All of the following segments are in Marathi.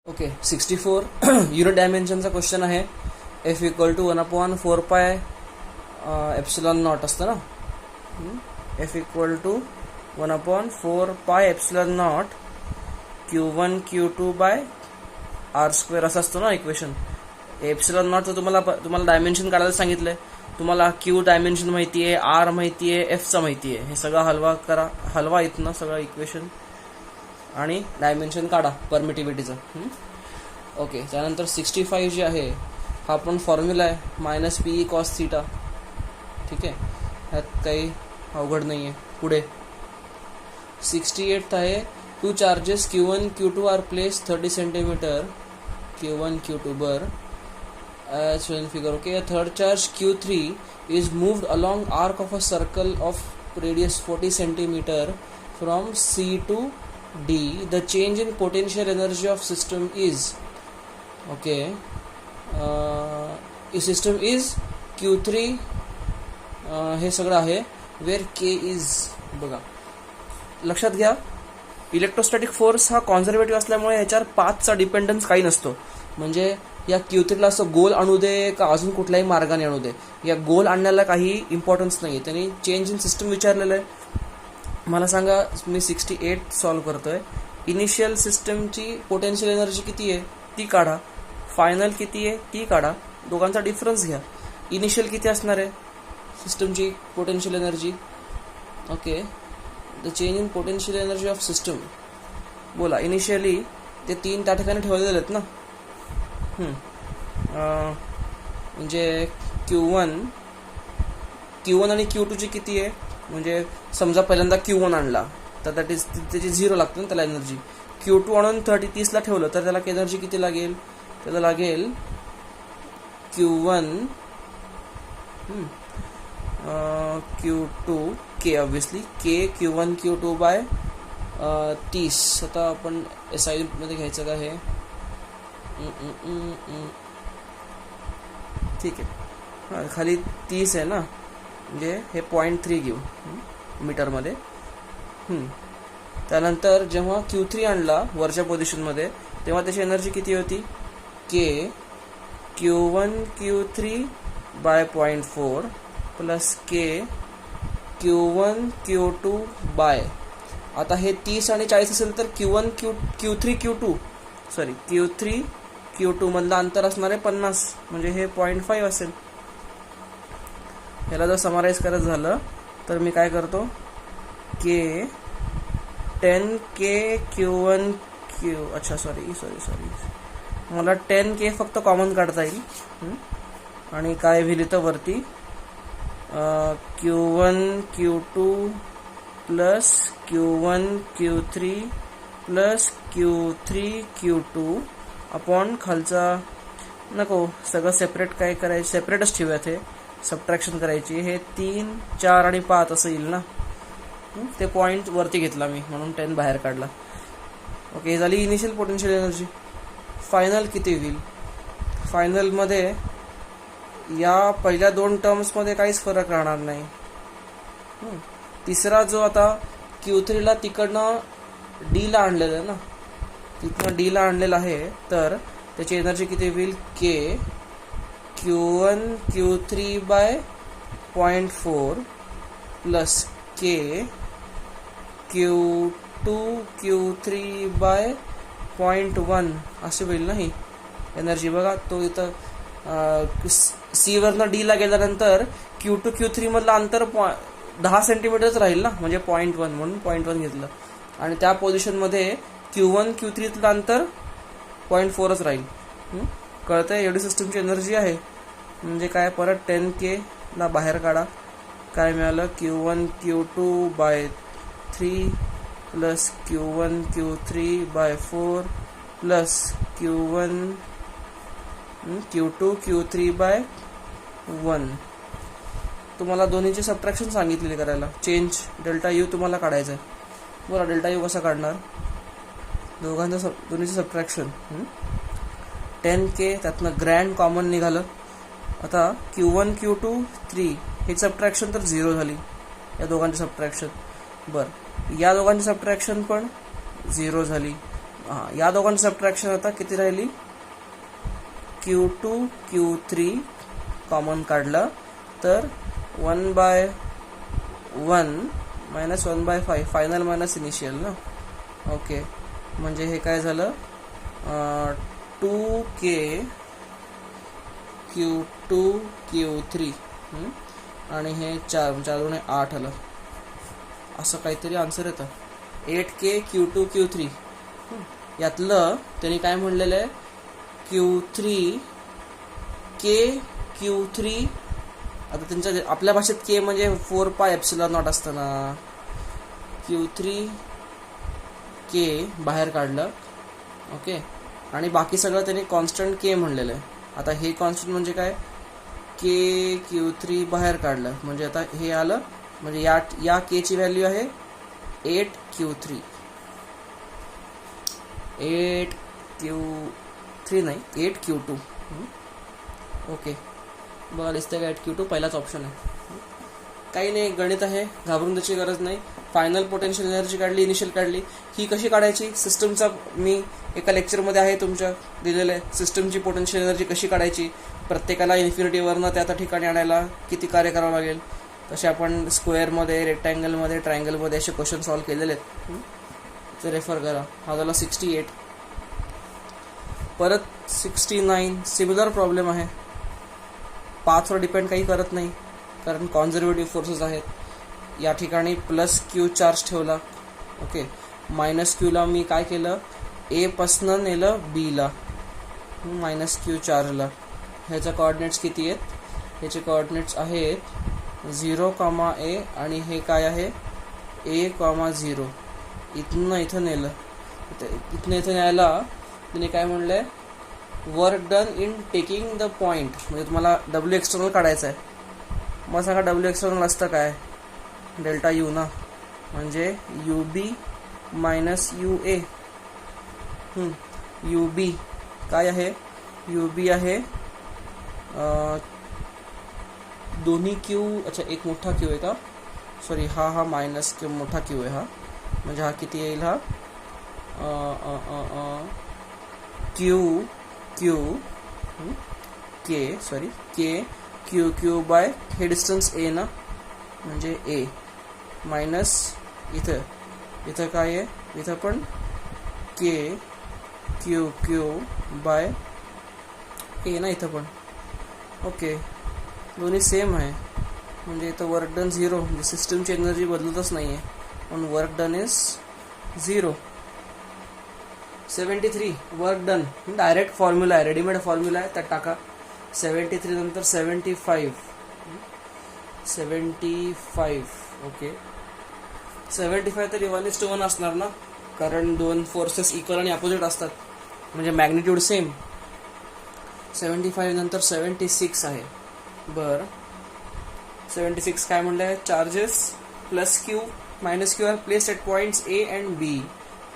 ओके 64 युनिट डायमेन्शनचा क्वेश्चन आहे. F equal to 1/4 epsilon not असतं ना. F equal to 1/4 epsilon not Q1 Q2 by R² असं असतं ना इक्वेशन. एप्सिलॉन नॉटचं तुम्हाला डायमेन्शन काढायला सांगितलंय. तुम्हाला Q डायमेन्शन माहिती आहे, R माहिती आहे, Fचा माहिती आहे. हे सगळं हलवा इथनं सगळं इक्वेशन आणि डायमेन्शन काढा परमिटिव्हिटीचं. ओके, त्यानंतर 65 जे आहे हा पण फॉर्म्युला आहे -PE cos θ. ठीक आहे, ह्यात काही अवघड नाही आहे. पुढे 68 आहे, two charges Q1 Q2 are place 30 centimetre Q1 Q2 बर as shown in figure. Okay, a third charge Q3 is moved along arc of a circle of radius 40 centimeter from C to D. The change in potential energy of system is system is Q3. हे सगळं आहे वेअर K इज. बघा, लक्षात घ्या, इलेक्ट्रोस्टॅटिक फोर्स हा कॉन्झर्वेटिव्ह असल्यामुळे याच्यावर पाथचा डिपेंडन्स काही नसतो. म्हणजे या Q3ला असं गोल आणू दे का अजून कुठल्याही मार्गाने आणू दे, या गोल आणण्याला काही इम्पॉर्टन्स नाही. त्यांनी चेंज इन सिस्टम विचारलेलं आहे. मला सांगा, मी 68 सॉल्व्ह करतोय. इनिशियल सिस्टमची पोटेन्शियल एनर्जी किती आहे ती काढा, फायनल किती आहे ती काढा, दोघांचा डिफरन्स घ्या. इनिशियल किती असणार आहे सिस्टमची potential energy? Okay, the change in potential energy of system. बोला, इनिशियली ते 3 त्या ठिकाणी ठेवलेले आहेत ना. म्हणजे Q1 आणि Q2 ची किती आहे? म्हणजे समजा पहिल्यांदा Q1 आणला तर दॅट इज त्याची 0 लागते ना त्याला एनर्जी. Q2 आणून 30 ला ठेवलं तर त्याला एनर्जी किती लागेल? त्याला लागेल Q1 Q2 K, obviously K Q1 Q2 bye 30. आता आपण SI मध्ये घ्यायचं का हे? ठीक आहे, खाली 30 आहे ना, म्हणजे हे 0.3 घेऊ मीटरमध्ये. त्यानंतर जेव्हा Q3 आणला वरच्या पोझिशनमध्ये तेव्हा त्याची एनर्जी किती होती? K Q1 Q3 by 0.4 plus K Q1 Q2 by. आता हे 30 आणि 40 असेल तर Q3 Q2 मधलं अंतर असणार आहे 50, म्हणजे हे 0.5 असेल. ह्याला जर समराईज करायचं झालं तर मी काय करतो, K 10K Q1 मला 10K फक्त कॉमन काढता येईल. आणि काय होईल इथं वरती Q1 Q2 plus Q1 Q3 plus Q3 Q2 upon खालचा नको, सगळं सेपरेट काय करायचं, सेपरेटच ठेवूयात. हे सबट्रॅक्शन करायची. हे 3 4 आणि 5 असं येईल ना. ते पॉईंट वरती घेतला मी म्हणून 10 बाहेर काढला. ओके, झाली इनिशियल पोटेन्शियल एनर्जी. फायनल किती होईल? फायनलमध्ये या पहिल्या 2 टर्म्समध्ये काहीच फरक राहणार नाही. तिसरा जो आता Q3ला तिकडनं D ला आणलेलं आहे ना, तिथनं D ला आणलेलं आहे, तर त्याची एनर्जी किती होईल? K Q1 Q3 by 0.4 plus K Q2 Q3 by 0.1 असे होईल ना ही एनर्जी. बघा, तो इथं C वरनं D ला गेल्यानंतर Q2 Q3 मधलं अंतर 10 सेंटीमीटरच राहील ना, म्हणजे 0.1 म्हणून 0.1 घेतलं. आणि त्या पोझिशनमध्ये Q1 Q3 अंतर 0.4च राहील. कळतंय? एवढी सिस्टमची एनर्जी आहे. म्हणजे काय, परत 10K ला बाहेर काढा, काय मिळालं? Q1 Q2 by 3 plus Q1 Q3 by 4 plus Q1 Q2 Q3 by 1. तुम्हाला दोन्हीची सबट्रॅक्शन सांगितलेली करायला. चेंज डेल्टा U तुम्हाला काढायचं आहे. बरं, डेल्टा U कसा काढणार? दोन्हीचं सबट्रॅक्शन. 10K त्यातनं ग्रँड कॉमन निघालं. आता Q1 Q2 3 हे सबट्रॅक्शन तर 0 झाली, या दोघांची सबट्रॅक्शन. बरं, या दोघांची सबट्रॅक्शन पण 0 झाली. हां, या दोघांचं सबट्रॅक्शन आता किती राहिली, Q2 Q3 कॉमन काढलं तर 1/1 मायनस 1/5 फायनल मायनस इनिशियल ना. ओके, म्हणजे हे काय झालं, 2K Q2 Q3 आणि हे 4 8 आलं, असं काहीतरी आन्सर येतं. 8K Q2 Q3. यातलं त्यांनी काय म्हणलेलं आहे, Q3 आता त्यांच्या आपल्या भाषेत K म्हणजे 4πε0 असतं ना. Q3K बाहेर काढलं. ओके, आणि बाकी सगळं त्यांनी कॉन्स्टंट K म्हणलेलं आहे. आता हे कॉन्स्टंट म्हणजे काय, K Q3 बाहेर काढलं म्हणजे आता हे आलं, म्हणजे या K ची व्हॅल्यू आहे 8Q3 नाही 8Q2. ओके, बघा दिसतंय का 8Q2 पहिलाच ऑप्शन आहे. काही नाही, गणित आहे, घाबरून त्याची गरज नाही. फायनल पोटेन्शियल एनर्जी काढली, इनिशियल काढली. ही कशी काढायची, सिस्टमचा मी एका लेक्चरमध्ये आहे तुमच्या दिलेलं आहे, सिस्टमची पोटेन्शियल एनर्जी कशी काढायची. प्रत्येकाला इन्फिनिटीवरनं त्या ठिकाणी आणायला किती कार्य करावं लागेल, तसे आपण स्क्वेअरमध्ये, रेक्टँगलमध्ये, ट्रायंगलमध्ये असे क्वेश्चन सॉल्व्ह केलेले आहेत. ते रेफर करा. हा झाला 68. परत 69 सिमिलर प्रॉब्लेम आहे. पाथवर डिपेंड काही करत नाही कारण कॉन्झर्वेटिव्ह फोर्सेस आहेत. या ठिकाणी +Q चार्ज ठेवला. ओके, -Qला मी काय केलं, A पासनं नेलं Bला, -Q चार्जला. ह्याचा कोऑर्डिनेट्स किती आहेत, ह्याचे कोऑर्डिनेट्स आहेत 0,A आणि हे काय आहे A,0. इथं नेलं. इथं न्यायला तिने काय म्हणलंय, work done in taking the point. म्हणजे तुम्हाला W एक्सटर्नल काढायचं आहे. मग सांगा W एक्सटर्नल असतं काय, Δu ना, म्हणजे UB मायनस UA. UB काय आहे, UB आहे दोन्ही Q, अच्छा एक मोठा Q आहे का, सॉरी हा मायनस Q मोठा Q आहे हा, म्हणजे हा किती येईल, हा Q बाय हे डिस्टन्स A ना, म्हणजे A मायनस इथं काय आहे, इथं पण Q बाय A ना, इथं पण. ओके, दोन्ही सेम आहे, म्हणजे इथं वर्क डन 0, म्हणजे सिस्टमची एनर्जी बदलतच नाही आहे, पण work done is 0. 73 work done, direct formula आहे, रेडीमेड फॉर्म्युला आहे, त्यात टाका. 73 नंतर 75. ओके, 75 तर 1:1 असणार ना, कारण दोन फोर्सेस इक्वल आणि अपोजिट असतात, म्हणजे मॅग्निट्यूड सेम. 75 नंतर 76 आहे. बरं, 76 काय म्हणलंय, charges +Q -Q are placed at points A and B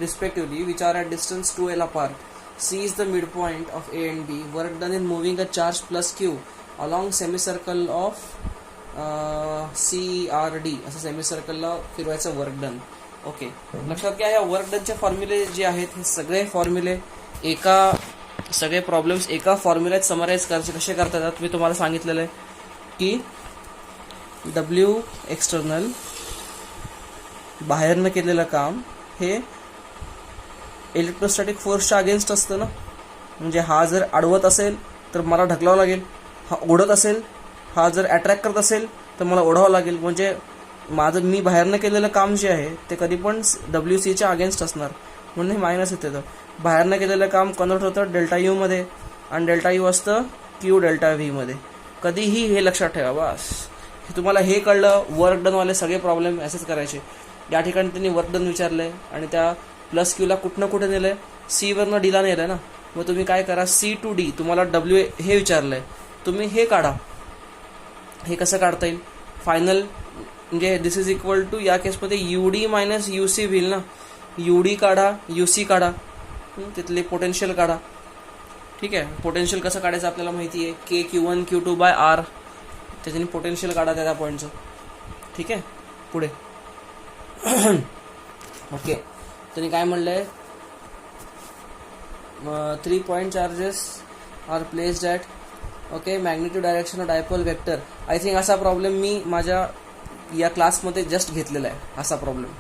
respectively, which are at distance 2L apart. C is the midpoint of A and B. Work done in moving a charge +Q along semicircle of CRD. असं सेमीसर्कलला फिरवायचं वर्क डन. ओके, लक्षात घ्या, या वर्क डनचे फॉर्म्युले जे आहेत हे सगळे फॉर्म्युले सगळे प्रॉब्लेम्स एका फॉर्म्युल्यात समराईज करायचे. कसे करता येतात मी तुम्हाला सांगितलेलं आहे की W एक्सटर्नल बाहेरनं केलेलं काम हे इलेक्ट्रोस्टॅटिक फोर्सच्या अगेन्स्ट असतं ना, म्हणजे हा जर अडवत असेल तर मला ढकलावं लागेल, हा ओढत असेल, हा जर अट्रॅक्ट करत असेल तर मला ओढावं लागेल, म्हणजे मी बाहेरनं केलेलं काम जे आहे ते कधी पण WCच्या अगेन्स्ट असणार, म्हणून हे मायनस येते. तर बाहेरनं केलेलं काम कन्वर्ट होतं Δu मध्ये आणि Δu असतं Q∆V मध्ये. कधीही हे लक्षात ठेवा. बस तुम्हाला हे कळलं, वर्क डनवाले सगळे प्रॉब्लेम असेच करायचे. या ठिकाणी त्यांनी वर्क डन विचारलंय आणि त्या +Qला कुठनं कुठे नेलंय, C वरनं Dला नेलंय ना, मग तुम्ही काय करा, C to D तुम्हाला W हे विचारलंय, तुम्ही हे काढा. हे कसं काढता येईल, फायनल म्हणजे दिस इज इक्वल टू, या केसमध्ये UD मायनस UC होईल ना, UD काढा, UC काढा, तिथले पोटेन्शियल काढा. ठीक आहे, पोटेन्शियल कसं काढायचं आपल्याला माहिती आहे, Q1 Q2 बाय R, त्याच्याने पोटेन्शियल काढा त्या पॉईंटचं. ठीक आहे, पुढे ओके, त्यांनी काय म्हणलंय, 3 point charges are placed at okay magnitude direction of dipole vector. I think असा प्रॉब्लेम मी माझ्या या क्लासमध्ये जस्ट घेतलेला आहे. असा प्रॉब्लेम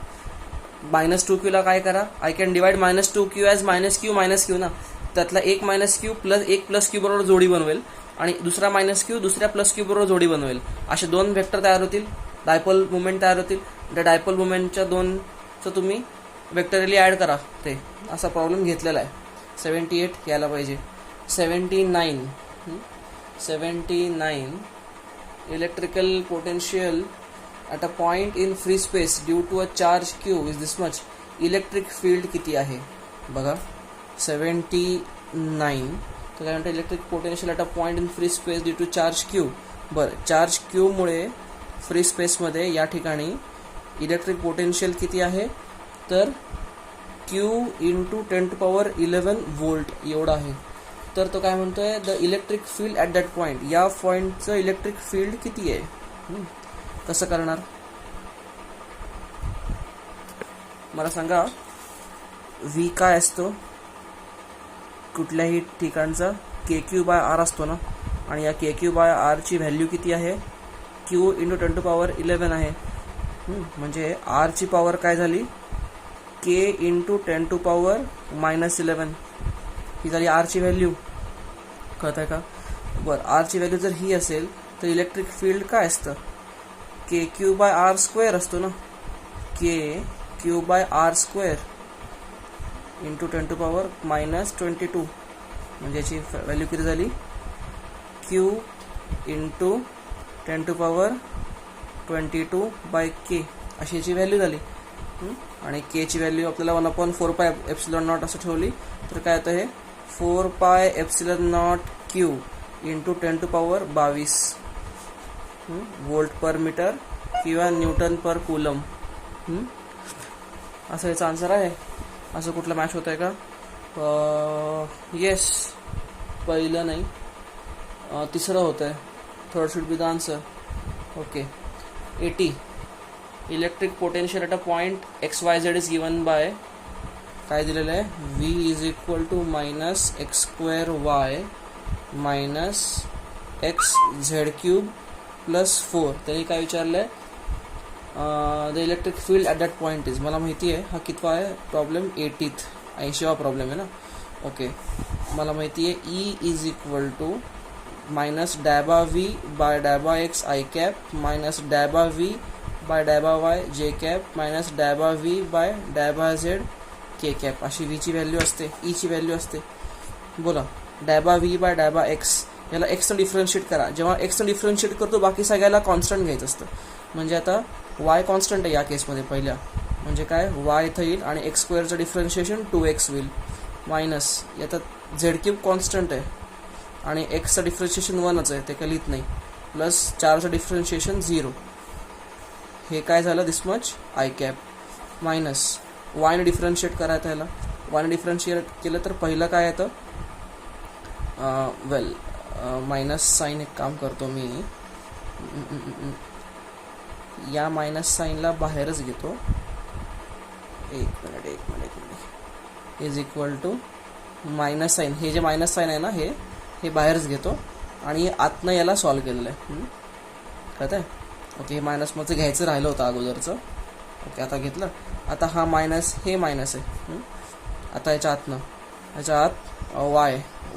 -2q काय करा, I can divide -2q as -q ना. त्यातला एक -q प्लस एक +q बरोबर जोडी बनवेल आणि दुसरा -q दुसऱ्या +q बरोबर जोडी बनवेल. असे दोन वेक्टर तयार होतील, डायपोल मुवमेंट तयार होतील. त्या डायपोल मुवमेंटच्या दोनचं तुम्ही वेक्टरली ॲड करा. ते असा प्रॉब्लेम घेतलेला आहे. 78 यायला पाहिजे. 79 electrical potential at a point in free space due to a charge q is this much. Electric field किती आहे बघा. 79 तर काय म्हणतात, electric potential at a point in free space due to charge q. बरं, चार्ज क्यूमुळे फ्री स्पेसमध्ये या ठिकाणी इलेक्ट्रिक पोटेन्शियल किती आहे, तर क्यू इंटू 10⁻11 वोल्ट एवढा आहे. तर तो काय म्हणतोय, the electric field at that point, या पॉईंटचं इलेक्ट्रिक फील्ड किती आहे. कसं करणार मला सांगा. व्ही काय असतो कुठल्याही ठिकाणचा, KQ/R असतो ना. आणि या KQ/R ची व्हॅल्यू किती आहे, Q इंटू 10⁻11 आहे. म्हणजे R ची पॉवर काय झाली, K इंटू 10⁻11 ही झाली R ची व्हॅल्यू. कळत आहे का. बरं, R ची व्हॅल्यू जर ही असेल तर इलेक्ट्रिक फील्ड काय असतं, KQ/R² असतो ना. KQ/R² इंटू 10⁻22 म्हणजे याची व्हॅल्यू किती झाली, Q इंटू 10⁻22/K अशी याची व्हॅल्यू झाली. आणि K ची व्हॅल्यू आपल्याला 1/4πε0 असं ठेवली तर काय होतं, हे 4πε0 Q इंटू 10⁻22 वोल्ट पर मीटर किंवा न्यूटन पर कूलम. असं याचा आन्सर आहे. असं कुठलं मॅच होत आहे का. येस, पहिलं नाही, तिसरं होतं आहे. Third should be the answer. Okay. 80 electric potential at a point XYZ is given by काय दिलेलं आहे, V is equal to -x²y -xz³ + 4. त्यांनी काय विचारलं आहे, the electric field at that point is. मला माहिती आहे हा कितवा आहे प्रॉब्लेम, 80वा प्रॉब्लेम आहे ना. ओके, मला माहिती आहे E is equal to -∂V/∂x i cap -∂V/∂y j cap -∂V/∂z k cap अशी V ची व्हॅल्यू असते, E ची व्हॅल्यू असते. बोला, ∂V/∂x याला एक्सनं डिफरन्शिएट करा. जेव्हा एक्सनं डिफरन्शिएट करतो बाकी सगळ्याला कॉन्स्टंट घ्यायचं असतं. म्हणजे आता y कॉन्स्टंट आहे या केसमध्ये पहिल्या, म्हणजे काय y इथं येईल आणि x² डिफरन्शिएशन 2x होईल मायनस आता z³ कॉन्स्टंट आहे आणि एक्सचं डिफरन्शिएशन 1च आहे, ते काही लिहित नाही, प्लस 4चं डिफरन्शिएशन 0. हे काय झालं, this much i cap minus वायने डिफरन्शिएट करायचं याला. वायने डिफरन्शिएट केलं तर पहिलं काय येतं, वेल मायनस साईन एक काम करतो मी, या मायनस साईनला बाहेरच घेतो. एक minute is equal to minus sine, हे जे मायनस साईन आहे ना हे बाहेरच घेतो आणि आतनं याला सॉल्व केलेलं आहे. कळत आहे. ओके, हे मायनसमध्ये घ्यायचं राहिलं होतं अगोदरचं. ओके, आता घेतलं. आता हा मायनस, हे मायनस आहे. आता याच्या आतनं, याच्या आत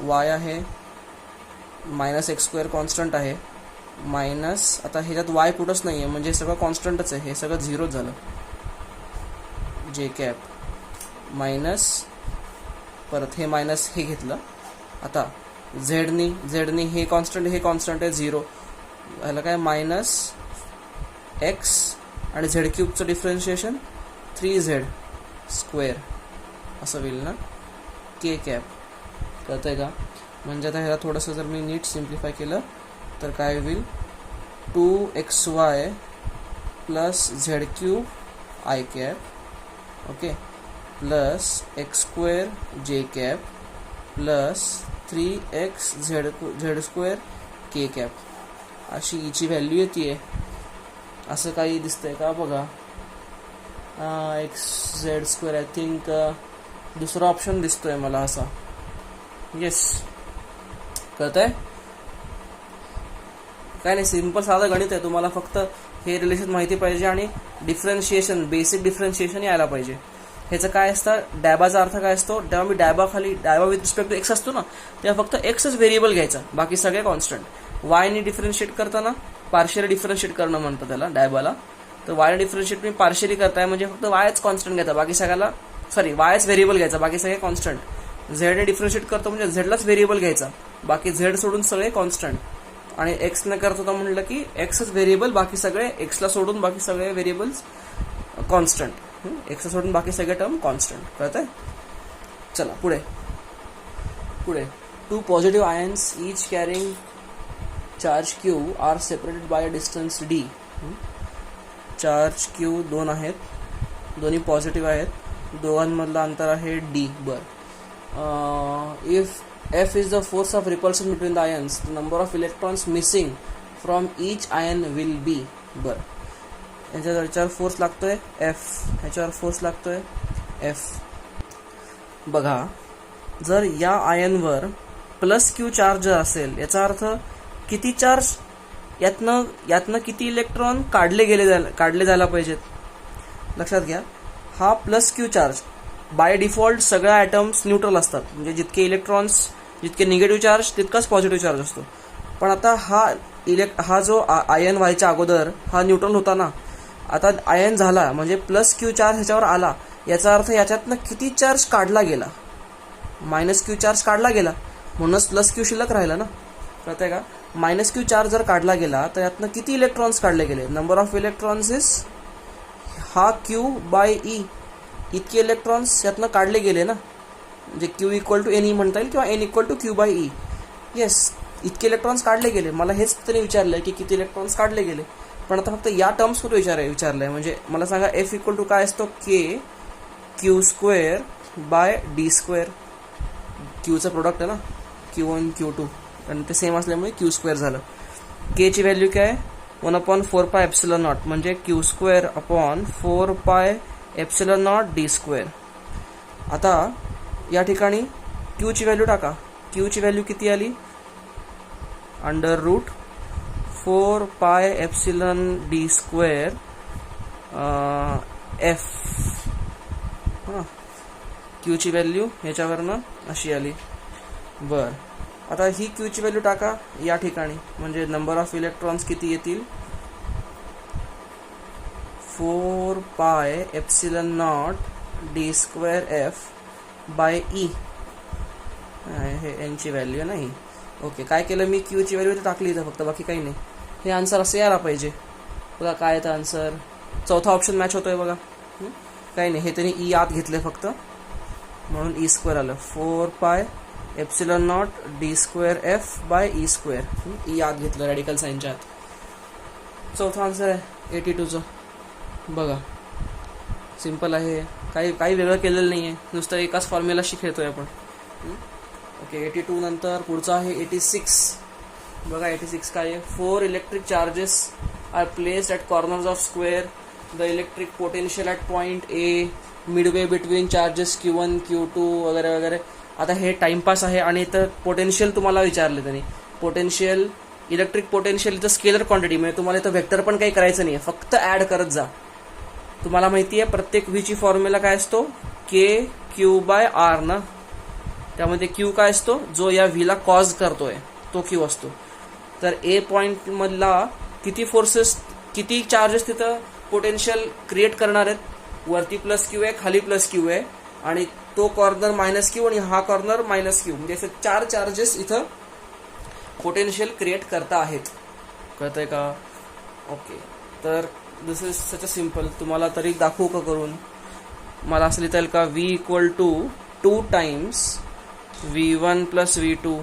वाय आहे -x² कॉन्स्टंट आहे मायनस, आता ह्याच्यात वाय कुठंच नाही आहे म्हणजे सगळं कॉन्स्टंटच आहे, हे सगळं 0 झालं. जे कॅप मायनस, परत हे मायनस हे घेतलं. आता झेडनी हे कॉन्स्टंट आहे 0, ह्याला काय -x आणि z³ डिफरन्शिएशन 3z² असं होईल ना, k कॅप. कळतंय का. म्हणजे आता ह्याला थोडंसं जर मी नीट सिम्प्लिफाय केलं तर काय होईल, 2xy plus z³ i cap, okay, plus x² j cap plus 3x z² k cap अशी हिची व्हॅल्यू येते. असं काही दिसतंय का बघा, xz² आय थिंक दुसरा ऑप्शन दिसतोय मला असा, येस, कळतंय? काय नाही, सिंपल साधं गणित आहे. तुम्हाला फक्त हे रिलेशन माहिती पाहिजे आणि डिफरन्शिएशन, बेसिक डिफरन्शिएशन यायला पाहिजे. ह्याचं काय असतं, डॅबाचा अर्थ काय असतो, जेव्हा मी डायबा विथ रिस्पेक्ट टू एक्स असतो ना, तेव्हा फक्त एक्सच व्हेरिएबल घ्यायचा, बाकी सगळे कॉन्स्टंट. वायने डिफरन्शिएट करताना पार्शियली डिफरन्शिएट करणं म्हणतात त्याला, डायबाला. तर वाय डिफरन्शिएट मी पार्शियली करताय म्हणजे फक्त वायच कॉन्स्टंट घ्यायचा, बाकी सगळ्याला वायच व्हेरिएबल घ्यायचा, बाकी सगळे कॉन्स्टंट. झेडने डिफरन्शिएट करतो म्हणजे झेडलाच व्हेरिएबल घ्यायचा, बाकी झेड सोडून सगळे कॉन्स्टंट. आणि एक्स न करतो तर म्हणलं की एक्सच व्हेरिएबल, बाकी सगळे एक्सला सोडून बाकी सगळे व्हेरिएबल्स कॉन्स्टंट. एक्सला सोडून बाकी सगळे टर्म कॉन्स्टंट. कळतंय? चला पुढे. Two positive ions each carrying charge q are separated by a distance D. Charge q 2 आहेत, दोन्ही पॉझिटिव्ह आहेत, दोघांमधलं अंतर आहे D. If F is the force of repulsion between the ions, the number of electrons missing from each ion will be. ह्याच्यावर फोर्स लागतोय F, ह्याच्यावर फोर्स लागतोय F. बघा, जर या आयनवर प्लस क्यू चार्ज असेल, याचा अर्थ किती चार्ज यातनं किती इलेक्ट्रॉन काढले जायला पाहिजेत. लक्षात घ्या, हा plus Q charge by default सगळ्या ॲटम्स न्यूट्रल असतात, म्हणजे जितके निगेटिव्ह चार्ज तितकाच पॉझिटिव्ह चार्ज असतो. पण आता हा जो आयन व्हायच्या अगोदर हा न्यूट्रल होता ना, आता आयन झाला म्हणजे प्लस क्यू चार्ज ह्याच्यावर आला, याचा अर्थ याच्यातनं किती चार्ज काढला गेला, मायनस क्यू चार्ज काढला गेला, म्हणूनच प्लस क्यू शिल्लक राहिला ना. कळतंय का? मायनस क्यू चार्ज जर काढला गेला तर यातनं किती इलेक्ट्रॉन्स काढले गेले, नंबर ऑफ इलेक्ट्रॉन्स इज हा क्यू बाय ई, इतके इलेक्ट्रॉन्स यातनं काढले गेले ना, म्हणजे q equal to N E म्हणता येईल किंवा N equal to q by E. Yes, इतके इलेक्ट्रॉन्स काढले गेले. मला हेच त्यांनी विचारलंय की किती इलेक्ट्रॉन्स काढले गेले, पण आता फक्त या टर्म्समध्ये विचारलंय. म्हणजे मला सांगा एफ इक्वल टू काय असतो, K Q square by D square. क्यूचं प्रोडक्ट आहे ना, Q1 Q2, आणि ते सेम असल्यामुळे क्यू स्क्वेअर झालं. के ची व्हॅल्यू काय, 1/4π एप्सिलॉन नॉट, म्हणजे Q square upon 4π epsilon naught D square. आता या ठिकाणी क्यू ची व्हॅल्यू टाका. क्यू ची व्हॅल्यू किती आली, √4π epsilon D square F. Q ची व्हॅल्यू ह्याच्यावरनं अशी आली. बर, आता ही क्यू ची व्हॅल्यू टाका या ठिकाणी, म्हणजे नंबर ऑफ इलेक्ट्रॉन्स किती येतील, 4π epsilon naught D square F by E. हे यांची व्हॅल्यू नाही. ओके, काय केलं मी, क्यू ची व्हॅल्यू टाकली इथं फक्त, बाकी काही नाही. हे आन्सर असं यायला पाहिजे. बघा काय येतं आन्सर, चौथा ऑप्शन मॅच होतोय बघा. काही नाही, हे त्यांनी ई आत घेतले फक्त, म्हणून ई स्क्वेअर आलं. 4π epsilon naught D square F by E square. E आत घेतलं रॅडिकल साईनच्या आत. चौथा आन्सर आहे 82चं. बघा, सिम्पल आहे, काही वेगळं केलेलं नाही आहे, नुसतं एकाच फॉर्म्युलाशी खेळतोय आपण. ओके, 82 नंतर पुढचं आहे 86. बघा 86 काय आहे, 4 electric charges are placed at corners of square. The electric potential at point A midway between charges Q1 Q2 वगैरे वगैरे. आता हे टाइमपास आहे आणि इथं पोटेन्शियल तुम्हाला विचारले त्यांनी. पोटेन्शियल, इलेक्ट्रिक पोटेन्शियल इथं स्केलर क्वांटिटी, म्हणजे तुम्हाला इथं व्हेक्टर पण काही करायचं नाही आहे, फक्त ॲड करत जा. तुम्हाला माहिती आहे प्रत्येक व्हीची फॉर्म्युला काय असतो, के क्यू बाय आर ना. त्यामध्ये क्यू काय असतो, जो या व्हीला कॉज करतोय तो क्यू असतो. तर ए पॉइंट मधला किती फोर्सेस, किती चार्जेस तिथं पोटेन्शियल क्रिएट करणार आहेत, वरती प्लस क्यू आहे, खाली प्लस क्यू आहे, आणि तो कॉर्नर मायनस क्यू आणि हा कॉर्नर मायनस क्यू, म्हणजे असे 4 चार्जेस इथं पोटेन्शियल क्रिएट करता आहेत. कळतंय का? ओके, तर दिस इज सच अ सिम्पल. तुम्हाला तरी दाखवू का करून, मला असं लिहिता येईल का, V equal to 2 times V1 plus V2.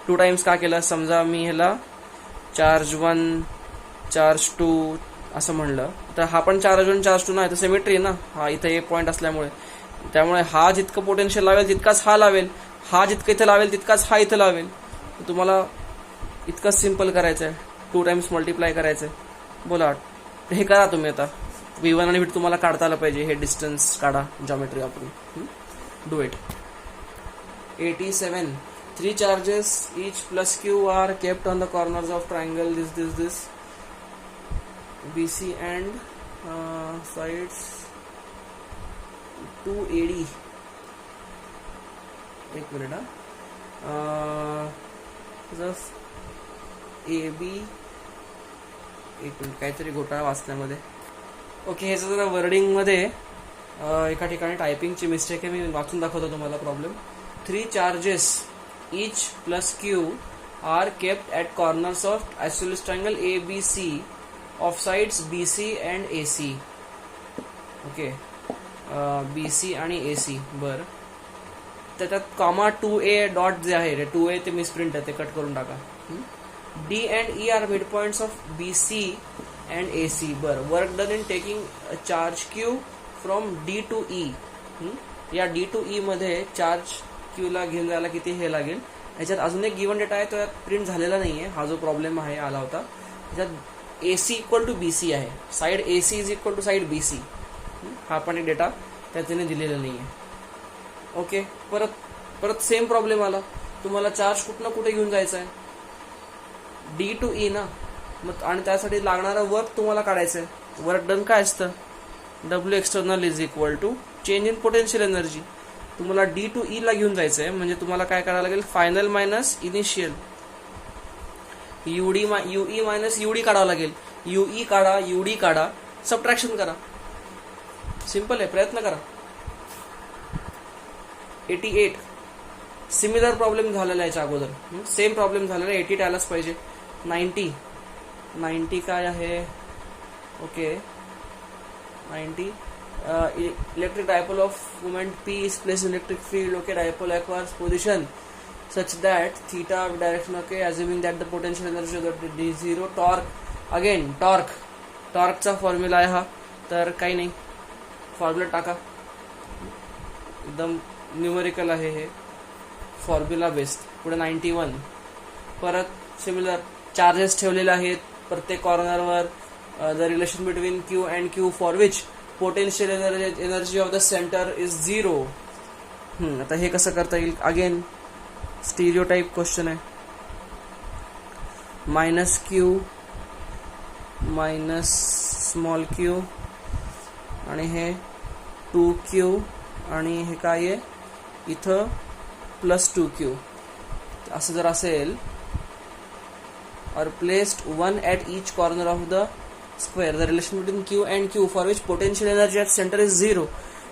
2 times का केलं, समजा मी ह्याला चार्ज 1 चार्ज 2 असं म्हणलं, तर हा पण चार्ज 1 चार्ज 2 नाही, तर सिमेट्री ना, हा इथं ए पॉईंट असल्यामुळे. त्यामुळे हा जितकं पोटेन्शियल लावेल तितकाच हा लावेल, हा जितकं इथं लावेल तितकाच हा इथं लावेल. तुम्हाला इतकंच सिम्पल करायचं आहे, 2 टाइम्स मल्टिप्लाय करायचं आहे. बोला, हे करा तुम्ही. आता V1 आणि V2 तुम्हाला काढता आलं पाहिजे, हे डिस्टन्स काढा जॉमेट्री वापरून. Do it. 87. 3 charges each plus q are kept on the corners of triangle this BC and sides 2AD. एक मिनिट AB, एक मिनिट काहीतरी घोटाळा वाचण्यामध्ये. ओके, ह्याचं जरा वर्डिंगमध्ये एका ठिकाणी टायपिंगची मिस्टेक आहे, मी वाचून दाखवतो तुम्हाला problem. 3 charges each plus q are kept at corners of isosceles triangle ABC of sides BC and AC. Okay, BC आणि AC. बर, त्याच्यात कॉमा 2A डॉट जे आहे रे 2A ते मिसप्रिंट आहे, ते कट करून टाका. D and E are midpoints of BC and AC. बर, work done in taking charge Q from D to E. या D to E मध्ये चार्ज Q ला घेऊन जायला किती हे लागेल. ह्याच्यात अजून एक गिवन डेटा आहे, तो यात प्रिंट झालेला नाहीये, हा जो प्रॉब्लेम आहे आला होता. ह्याच्यात AC इक्वल टू BC आहे, side AC is equal to side BC. हा पण एक डेटा त्याने दिलेला नाहीये. ओके, परत सेम प्रॉब्लेम आला. तुम्हाला चार्ज कुठं कुठे घेऊन जायचा आहे, D to E ना, मग आणि त्यासाठी लागणारं वर्क तुम्हाला काढायचं आहे. वर्क डन काय असतं, W external is equal to change in potential energy. तुम्हाला D to E ला घेऊन जायचं आहे, म्हणजे तुम्हाला काय करावं लागेल, final minus initial, UE minus UD काढावं लागेल. UE काढा, UD काढा, सबट्रॅक्शन करा. सिंपल आहे, प्रयत्न करा. 88. सिमिलर प्रॉब्लेम झालेला आहे याच्या अगोदर, सेम प्रॉब्लेम झालेला आहे, 88 आलाच पाहिजे. 90 काय आहे, okay 90. Electric dipole of moment P is placed in electric field. Okay, dipole acquires position such that theta direction. Okay, assuming that the potential energy of the D0 torque. Again torque चा फॉर्म्युला आहे हा, तर काही नाही, फॉर्म्युला टाका, एकदम न्यूमेरिकल आहे हे, फॉर्म्युला बेस्ड. पुढे 91. परत सिमिलर चार्जेस ठेवलेले आहेत प्रत्येक कॉर्नरवर. The relation between Q and Q for which potential energy of the centre is 0. आता हे कसं करता येईल, अगेन स्टिरियोटाइप क्वेश्चन आहे. Minus Q minus small q आणि हे 2Q आणि हे काय आहे इथं प्लस 2Q. असं जर असेल, or placed one at each corner of the square, the relation between Q and Q for which potential energy at center is 0.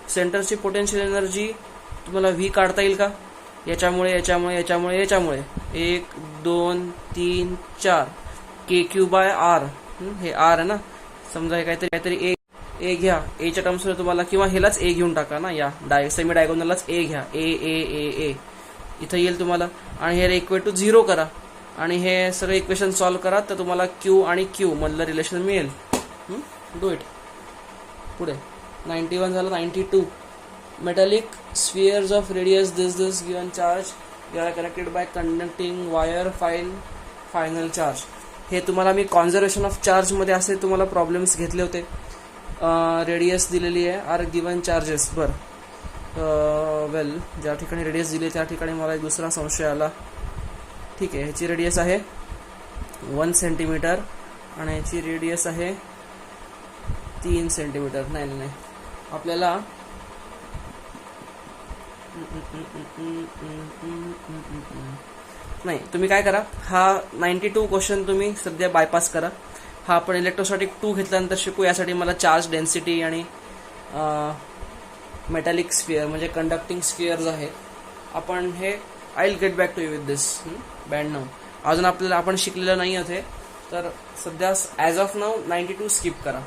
सेंटरची पोटेन्शियल एनर्जी तुम्हाला V काढता येईल का, याच्यामुळे 1 2 3 4 KQ by R. हे R आहे ना, समजा हे काहीतरी A घ्या, A च्या टर्म्स मध्ये तुम्हाला, किंवा हेलाच A घेऊन टाका ना, या सेमी डायगोनललाच A घ्या, A इथं येईल तुम्हाला, आणि हे इक्वल टू 0 करा आणि हे सगळे इक्वेशन सॉल्व्ह करा, तर तुम्हाला Q आणि Q मधलं रिलेशन मिळेल. Do it. पुढे 91 झालं. 92. Metallic spheres of radius this given charge you are connected by conducting wire final charge. हे तुम्हाला मी कॉन्झर्वेशन ऑफ चार्ज मध्ये असे तुम्हाला प्रॉब्लेम्स घेतले होते. रेडियस दिलेली आहे, आर गिवन चार्जेस. वेल, ज्या ठिकाणी रेडियस दिली त्या ठिकाणी मला एक दुसरा संशय आला. ठीक आहे, ह्याची रेडियस आहे 1 सेंटीमीटर आणि ह्याची रेडियस आहे 3 सेंटीमीटर. नाही, आपल्याला नाही, तुम्ही काय करा, हा 92 क्वेश्चन तुम्ही सध्या बायपास करा. हा आपण इलेक्ट्रोस्टॅटिक 2 घेतल्यानंतर शिकू. यासाठी मला चार्ज डेन्सिटी आणि मेटॅलिक स्फिअर म्हणजे कंडक्टिंग स्फिअर्स आहेत. आपण हे I will get back to you with this. Band नाव अजून आपण शिकलेलं नाही आहे, तर सध्या ॲज ऑफ नाव 92 स्किप करा.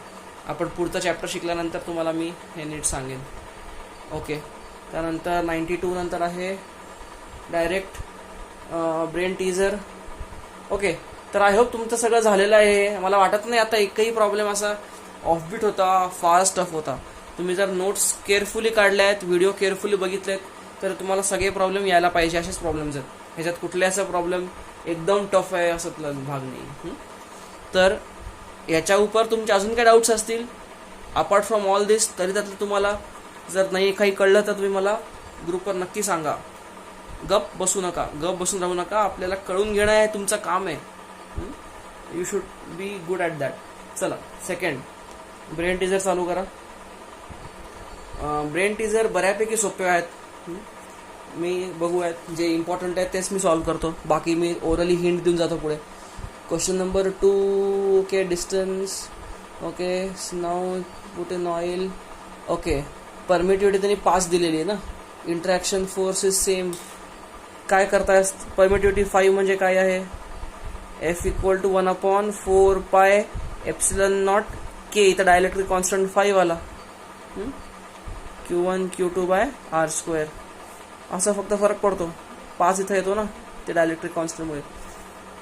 आपण पुढचा चॅप्टर शिकल्यानंतर तुम्हाला मी हे नीट सांगेन. ओके, त्यानंतर 92 नंतर आहे डायरेक्ट ब्रेन टीजर. ओके, तर आय होप तुमचं सगळं झालेलं आहे. मला वाटत नाही आता एकही प्रॉब्लेम असा ऑफबीट होता, फास्ट टफ होता. तुम्ही जर नोट्स केअरफुली काढल्या आहेत, व्हिडिओ केअरफुली बघितलेत, तर तुम्हाला सगळे प्रॉब्लेम यायला पाहिजे. असेच प्रॉब्लेम्स आहेत, ह्याच्यात कुठले असं प्रॉब्लेम एकदम टफ आहे असं भाग नाही. तर याच्या उपर तुमचे अजून काही डाऊट्स असतील अपार्ट फ्रॉम ऑल दिस, तरी त्यातलं तुम्हाला जर नाही काही कळलं तर तुम्ही मला ग्रुपवर नक्की सांगा. गप बसू नका, गप बसून राहू नका, आपल्याला कळून घेणं आहे तुमचं काम आहे. You should be good at that. चला सेकंड, ब्रेन टीजर चालू करा. ब्रेन टीजर बऱ्यापैकी सोपे आहेत. मी बघूयात जे इम्पॉर्टंट आहे तेच मी सॉल्व करतो, बाकी मी ओरली हिंट देऊन जातो पुढे. Question number 2. Okay, distance. Okay, now put in oil. Okay, permittivity त्यांनी 5 दिलेली आहे ना. Interaction force is same. काय करताय, परमिटिव्हिटी 5 म्हणजे काय आहे, F इक्वल टू 1/4πε0 K. इथं डायलेक्ट्रिक कॉन्स्टंट 5 आला. Q1 Q2/R². असा फक्त फरक पडतो. 5 इथं येतो ना ते डायलेक्ट्रिक कॉन्स्टंटमुळे.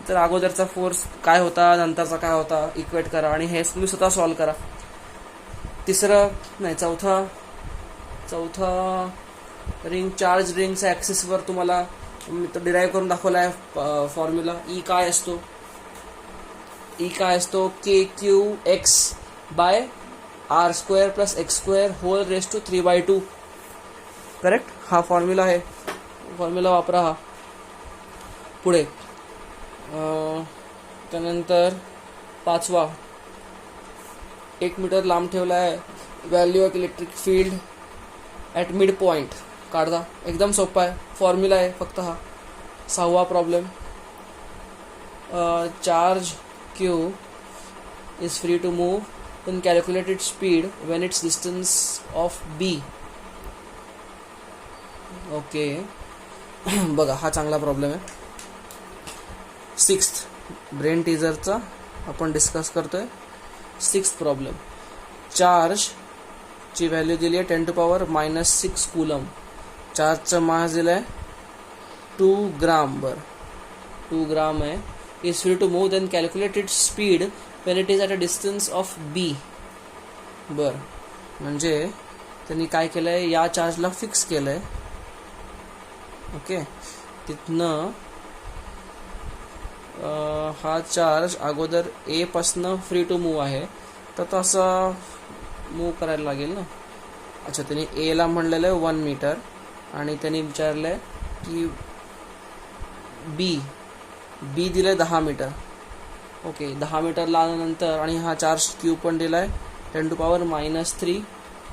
तर अगोदरचा फोर्स काय होता, नंतरचा काय होता, इक्वेट करा आणि हे तुम्ही स्वतः सॉल्व करा. चौथा रिंग, चार्ज रिंगच्या ॲक्सिसवर तुम्हाला तो डिराईव्ह करून दाखवला आहे फॉर्म्युला. ई काय असतो, KQX/R² + X² whole raise to 3/2. Correct, हा फॉर्म्युला आहे, फॉर्म्युला वापरा हा. पुढे त्यानंतर 5वा, 1 मीटर लांब ठेवला आहे, value of electric field at mid point काढता. एकदम सोपा आहे, फॉर्म्युला आहे फक्त हा. 6वा problem, charge Q is free to move then calculate its speed when its distance of B. Okay बघा हा चांगला प्रॉब्लेम आहे. 6th ब्रेन टीजरचा आपण डिस्कस करतोय. 6th प्रॉब्लेम, चार्जची व्हॅल्यू दिली आहे 10⁻⁻6 कूलम. चार्जचं मास दिलं आहे 2 ग्राम. बरं 2 ग्राम आहे. is free to move then calculate its speed when it is at a distance of B. बर, म्हणजे त्यांनी काय केलं आहे, या चार्जला फिक्स केलं आहे. ओके, तिथनं हा चार्ज अगोदर A पासनं फ्री टू मूव आहे, तर तो असा मूव करायला लागेल ना. अच्छा, त्यांनी Aला म्हणलेलं आहे 1 मीटर आणि त्यांनी विचारलं आहे की बी दिलं 10 मीटर. ओके, 10 मीटरला आल्यानंतर आणि हा चार्ज Q पण दिला आहे 10⁻³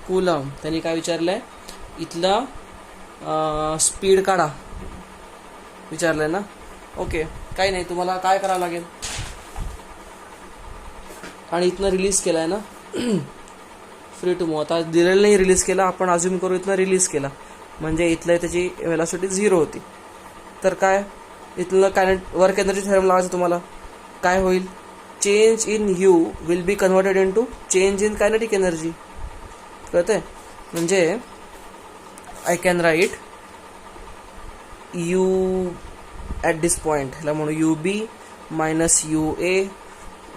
कूलम. त्यांनी काय विचारलं आहे, इथला स्पीड काढा विचारलं आहे ना. ओके, काही नाही, तुम्हाला काय करावं लागेल, आणि इथनं रिलीज केलं आहे ना फ्री टू मूव. आता दिलेलं नाही, रिलीज केला, आपण अज्युम करू इथनं रिलीज केला, म्हणजे इथलं त्याची व्हेलॉसिटी 0 होती. तर काय, इथलं वर्क एनर्जी थेरम लावायचं तुम्हाला. काय होईल, change in U will be converted in to change in kinetic energy. कळतंय, म्हणजे I can write you at this point, ह्याला म्हणू UB - UA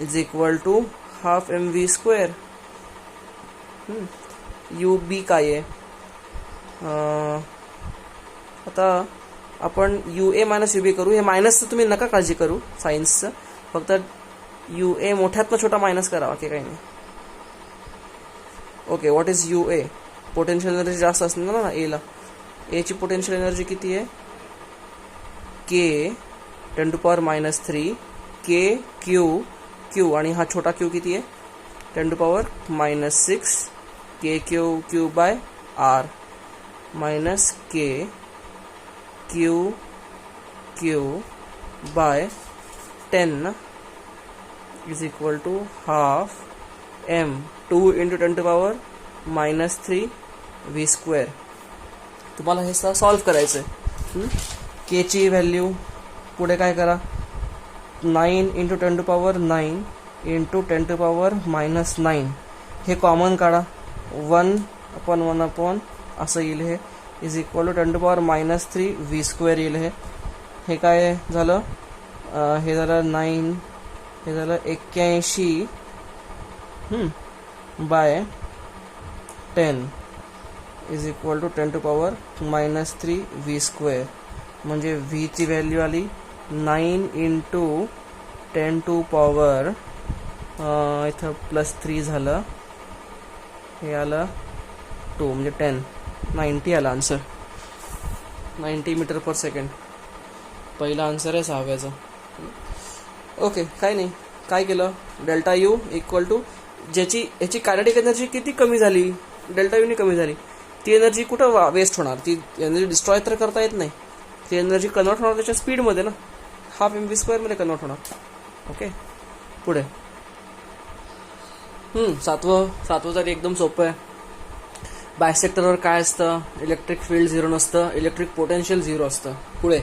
is equal to ½ mv². UB काय आहे, आता आपण UA - UB करू. हे मायनसचं तुम्ही नका काळजी करू सायन्सचं, फक्त UA मोठ्यातनं छोटा मायनस करा, ओके काही नाही. Okay, what is UA, potential energy जास्त असणार ना एला. एची पोटेन्शियल एनर्जी किती आहे, K 10⁻³ Q आणि हा छोटा Q किती आहे 10⁻⁻6 KQ/R minus KQ/10 is equal to ½ m 2 into 10⁻³ v². तुम्हाला हे सॉल्व करायचं आहे. K ची व्हॅल्यू पुढे काय करा, 9 into 10⁻9 into 10⁻⁻9 हे कॉमन काढा, 1/1 असं येईल. हे इज इक्वल टू 10⁻³ v² येईल. हे काय झालं, हे झालं 9, हे झालं 81 bye 10 is equal to 10⁻³ v². म्हणजे v ची व्हॅल्यू आली 9 into 10⁻, इथं +3 झालं, हे आलं 2 म्हणजे 10, 90 आला आन्सर. 90 मीटर पर सेकंड. पहिला आन्सर आहे 6व्याचा. ओके, काय नाही. काय केलं, डेल्टा यू इक्वल टू याची कायनेटिक एनर्जी किती कमी झाली, डेल्टा यूने कमी झाली. ती एनर्जी कुठं वेस्ट होणार, ती एनर्जी डिस्ट्रॉय तर करता येत नाही. ती एनर्जी कन्वर्ट होणार त्याच्या स्पीडमध्ये ना, हाफ mv² मध्ये कन्वर्ट होणार. ओके, पुढे सातवं तरी एकदम सोपं आहे. बायसेक्टरवर काय असतं, इलेक्ट्रिक फील्ड 0 नसतं, इलेक्ट्रिक पोटेन्शियल 0 असतं. पुढे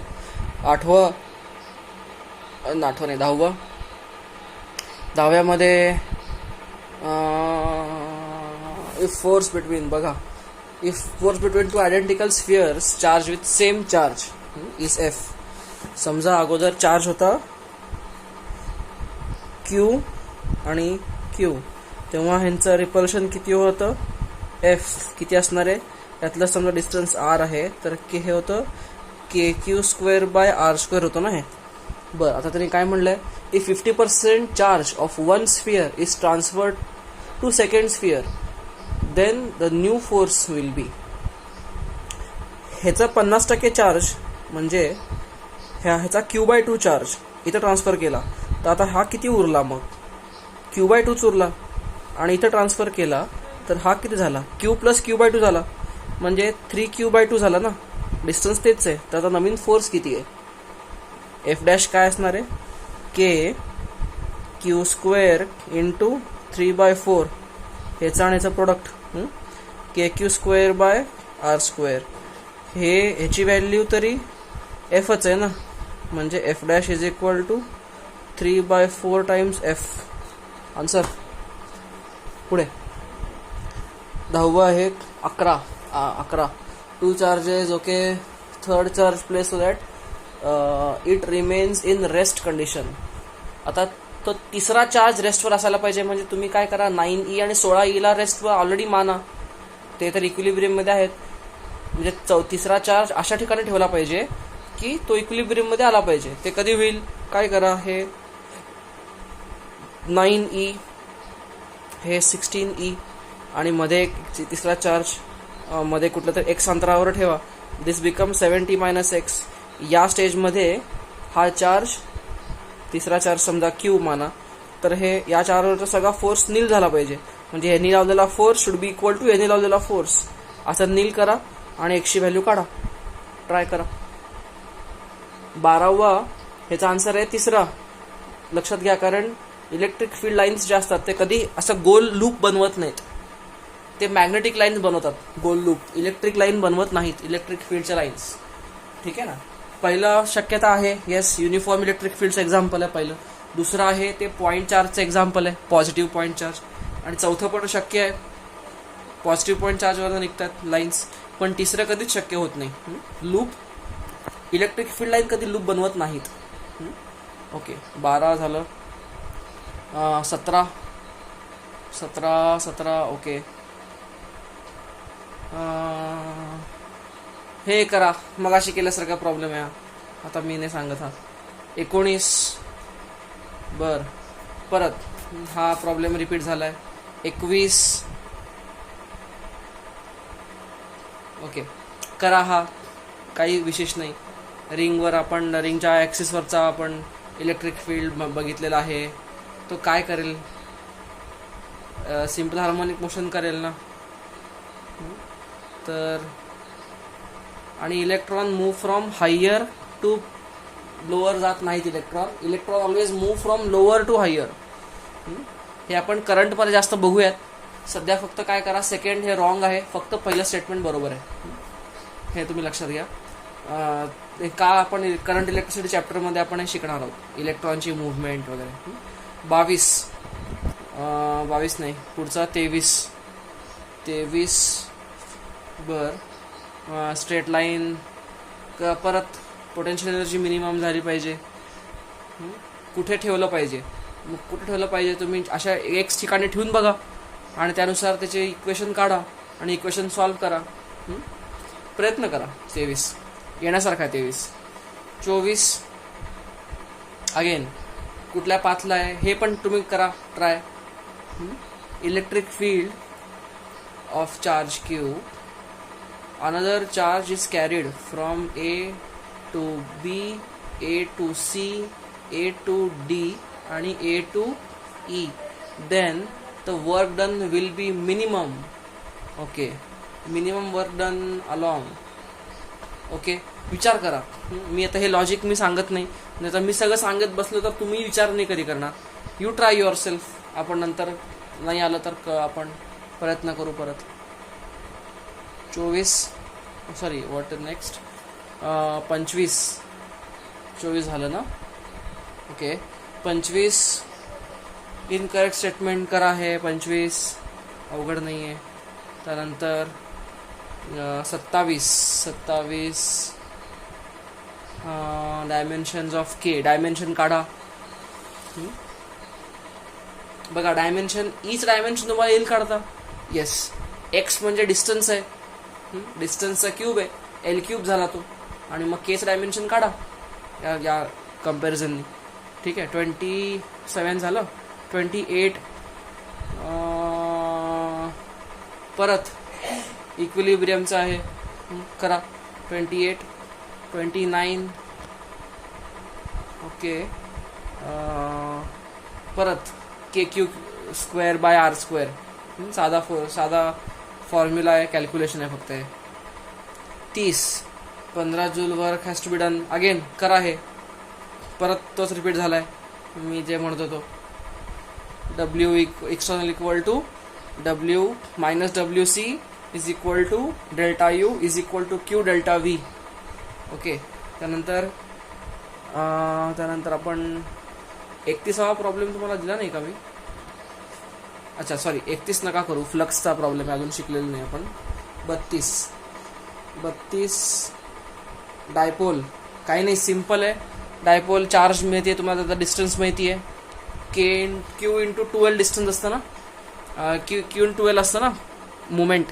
10व्यामध्ये if force between two identical spheres charge with same charge is F. समजा अगोदर चार्ज होता क्यू आणि क्यू, तेव्हा ह्यांचं रिपल्शन किती होतं, एफ किती असणार आहे, यातलं समजा डिस्टन्स आर आहे, तर के हे होतं KQ²/R² होतं ना हे. बरं, आता त्यांनी काय म्हणलंय, if 50% charge of one sphere is transferred to second sphere then the new force will be. ह्याचा 50% चार्ज म्हणजे ह्याचा Q/2 चार्ज इथं ट्रान्सफर केला, तर आता हा किती उरला, मग Q/2 उरला. आणि इथं ट्रान्सफर केला तर हा किती झाला, Q + Q/2 झाला, म्हणजे 3Q/2 झाला ना. डिस्टन्स तेच आहे, तर आता नवीन फोर्स किती आहे, F' काय असणार आहे, KQ² × 3/4 ह्याचा आणि ह्याचा प्रोडक्ट, KQ²/R². ह्याची व्हॅल्यू तरी एफच आहे ना, म्हणजे F' is equal to 3/4 times F. Answer. पुढे 10वं आहे 11. 2 charges. Okay, third charge place so that it remains in rest condition. आता तो तिसरा चार्ज रेस्टवर असायला पाहिजे, म्हणजे तुम्ही काय करा, 9E आणि 16E रेस्टवर ऑलरेडी माना, ते तर इक्विलिब्रियममध्ये आहेत. म्हणजे तिसरा चार्ज अशा ठिकाणी ठेवला पाहिजे की तो इक्विलिब्रियममध्ये आला पाहिजे. ते कधी होईल, काय करा, हे 9E, हे 16E आणि मध्ये एक तिसरा चार्ज मध्ये कुठलं तर x अंतरावर ठेवा. दिस बिकम 70 - x. या स्टेजमध्ये हा चार्ज, तिसरा चार्ज समजा Q माना, तर हे या चार्जवरचा सगळा फोर्स नील झाला पाहिजे. म्हणजे ह्यानी लावलेला force should be equal to ह्यानी लावलेला फोर्स. असं नील करा आणि x ची व्हॅल्यू काढा, ट्राय करा. 12वा ह्याचा आन्सर आहे तिसरा. लक्षात घ्या, कारण इलेक्ट्रिक फील्ड लाईन्स जे असतात ते कधी असं गोल लूप बनवत नाहीत, ते मॅग्नेटिक लाईन्स बनवतात, गोल लूप. इलेक्ट्रिक लाईन बनवत नाहीत, इलेक्ट्रिक फील्डच्या लाईन्स. ठीक आहे ना. पहिलं शक्यता आहे, येस, युनिफॉर्म इलेक्ट्रिक फील्डचं एक्झाम्पल आहे पहिलं. दुसरं आहे ते पॉईंट चार्जचं एक्झाम्पल आहे, पॉझिटिव्ह पॉईंट चार्ज. आणि चौथं पण शक्य आहे, पॉझिटिव्ह पॉईंट चार्जवरून निघतात लाईन्स. पण तिसरं कधीच शक्य होत नाही. लूप, इलेक्ट्रिक फील्ड लाईन कधी लूप बनवत नाहीत. ओके, 12 झालं. 17. ओके, हे करा, मगाशी केल्यासारखा प्रॉब्लेम आहे, आता मी नाही सांगत. 19. बर, परत हा प्रॉब्लेम रिपीट झालाय. 21. ओके, करा, हा काही विशेष नाही. रिंगच्या ॲक्सिसवरचा आपण इलेक्ट्रिक फील्ड बघितलेला आहे. तो काय करेल, सिम्पल हार्मोनिक मोशन करेल ना. तर आणि electron move from higher to lower जात नाहीत. Electron always move from lower to higher. हे आपण करंटमध्ये जास्त बघूयात. सध्या फक्त काय करा, सेकंड हे रॉंग आहे, फक्त पहिलं स्टेटमेंट बरोबर आहे, हे तुम्ही लक्षात घ्या. का आपण करंट इलेक्ट्रिसिटी चॅप्टरमध्ये आपण हे शिकणार आहोत, इलेक्ट्रॉनची मुवमेंट वगैरे. 22 नाही, पुढचा 23. बर, स्ट्रेट लाईन. परत पोटेन्शियल एनर्जी मिनिमम झाली पाहिजे. कुठे ठेवलं पाहिजे, तुम्ही अशा एक्स ठिकाणी ठेवून बघा आणि त्यानुसार त्याचे इक्वेशन काढा आणि इक्वेशन सॉल्व्ह करा. प्रयत्न करा. 23 येण्यासारखा आहे. 24 अगेन कुठल्या पाथला आहे हे पण तुम्ही करा try. Electric field of charge Q another charge is carried from A to B, A to C, A to D आणि A to E, then the work done will be minimum. Okay, minimum work done along. Okay, विचार करा. मी आता हे लॉजिक मी सांगत नाही, नाही तर मी सगळं सांगत बसलो तर तुम्ही विचार नाही कधी करणार. You try your self. आपण नंतर नाही आलं तर आपण प्रयत्न करू परत. 24 सॉरी व्हॉट नेक्स्ट 24 झालं ना. ओके, 25 इनकरेक्ट स्टेटमेंट करा. हे 25 अवघड नाही आहे. त्यानंतर 27 डायमेन्शन्स ऑफ के. डायमेन्शन काढा. बघा, डायमेन्शन ईच डायमेन्शन तुम्हाला येईल काढता. येस, एक्स म्हणजे डिस्टन्स आहे, डिस्टन्सचा क्यूब आहे, एल क्यूब झाला तो. आणि मग केच डायमेन्शन काढा या कम्पॅरिझननी. ठीक आहे, 27 झालं. 28 परत इक्विलिब्रियमचं आहे, करा. 28 29 ओके. परत K Q square by R square. साधा फॉर्म्युला आहे, कॅल्क्युलेशन आहे फक्त. आहे 30 15 joule work has to be done. Again करा. हे परत तोच रिपीट झालाय मी जे म्हणतो तो. W external equal to W minus W C is equal to delta U is equal to q delta V. Okay, त्यानंतर आपण 31वा प्रॉब्लेम तुम्हाला दिला नाही का मी? अच्छा सॉरी, 31 नका करू, फ्लक्सचा प्रॉब्लेम आहे, अजून शिकलेलो नाही आपण. 32 डायपोल. काही नाही, सिम्पल आहे. डायपोल चार्ज माहिती आहे तुम्हाला, त्याचा डिस्टन्स माहिती आहे. क्यू इंटू 12 डिस्टन्स असतं ना, क्यू इंटू 12 असतं ना मुमेंट,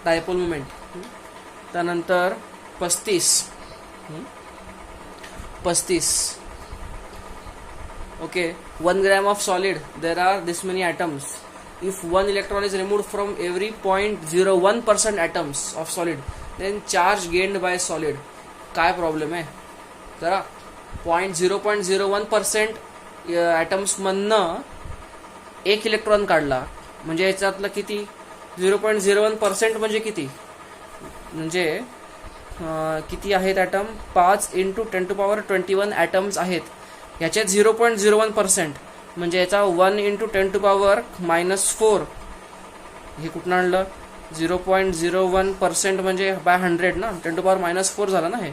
डायपोल मुमेंट. त्यानंतर 35 okay. 1 gram of solid, there are this many atoms. If 1 electron is removed from every 0.01% atoms of solid, then charge gained by solid. काय प्रॉब्लेम आहे जरा. 0.01% ॲटम्स मधनं 1 इलेक्ट्रॉन काढला म्हणजे याच्यातलं किती? 0.01% म्हणजे किती? म्हणजे किती आहेत ॲटम? 5 × 10⁻21 ॲटम्स आहेत. याच्यात 0.01% म्हणजे याचा 1 × 10⁻⁻4. हे कुठून आणलं? 0.01% म्हणजे बाय 100 ना, 10⁻⁻4 झालं ना हे.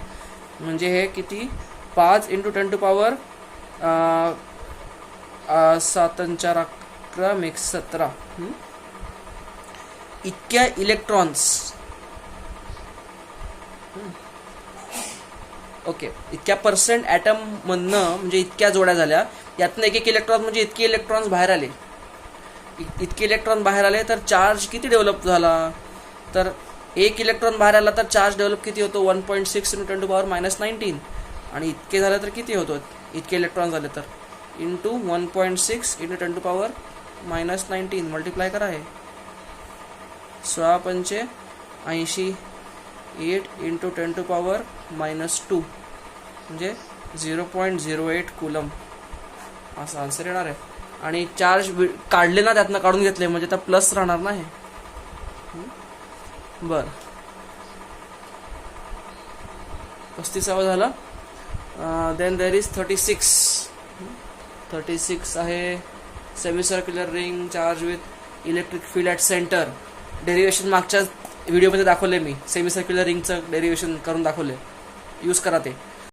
म्हणजे हे किती? 5 × 10⁻7 17 इतक्या इलेक्ट्रॉन्स. ओके, इतक्या पर्सेंट ॲटम मधनं म्हणजे इतक्या जोड्या झाल्या, यातनं एक इलेक्ट्रॉन म्हणजे इतके इलेक्ट्रॉन्स बाहेर आले. इतके इलेक्ट्रॉन बाहेर आले तर चार्ज किती डेव्हलप झाला? तर 1 इलेक्ट्रॉन बाहेर आला तर चार्ज डेव्हलप किती होतो? 1.6 × 10⁻−19. आणि इतके झाले तर किती होतो? इतके इलेक्ट्रॉन झाले तर इंटू 1.6 × 10⁻−19 मल्टिप्लाय करा. हे 6 × 5 80, 8 × 10⁻−2 म्हणजे 0.08 कूलम असा आन्सर येणार आहे. आणि चार्ज काढले ना, त्यातनं काढून घेतले म्हणजे आता प्लस राहणार ना हे. बर, 35 झालं. देन देर इज 36 आहे. Semi circular ring charge with electric field at centre. Derivation मागच्या व्हिडिओमध्ये दाखवले मी. सेमी सर्क्युलर रिंगचं डेरिव्हेशन करून दाखवले, यूज करा ते.